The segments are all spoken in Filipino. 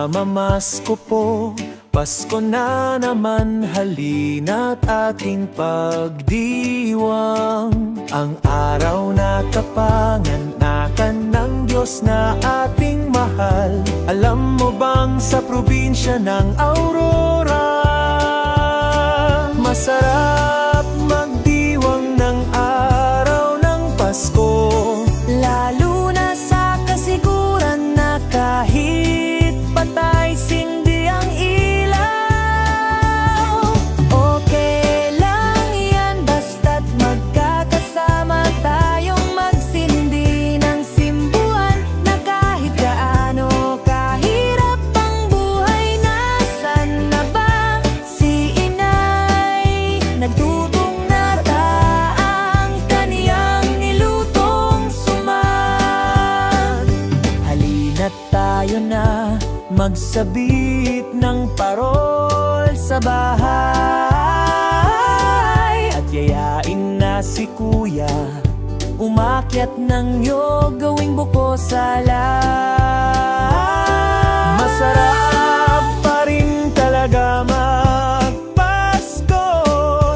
Mamamasko po, Pasko na naman, halina't ating pagdiwang ang araw na kapanganakan ng Diyos na ating mahal. Alam mo bang sa probinsya ng Aurora, masarap magdiwang ng araw ng Pasko, lalo na sa kasiguran na kahit patay sindi ang ilaw. Okay lang yan, basta't magkakasama tayong magsindi ng simbuhan, na kahit gaano kahirap ang buhay. Nasaan na ba si inay? Nagtutong na ang kaniyang nilutong suman. Halina't tayo na magsabit ng parol sa bahay, at yayain na si Kuya umakyat ng niyog, gawing buko salay. Masarap pa rin talaga magpasko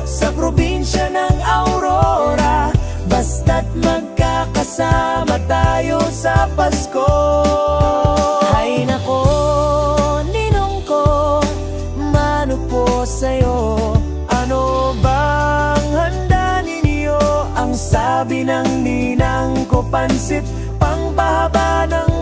sa probinsya ng Aurora, basta't magkakasama tayo sa Pasko. Hay nako, ninong ko, mano po sa'yo, ano bang handa ninyo? Ang sabi ng ninang ko, pansit, pangpahaba ng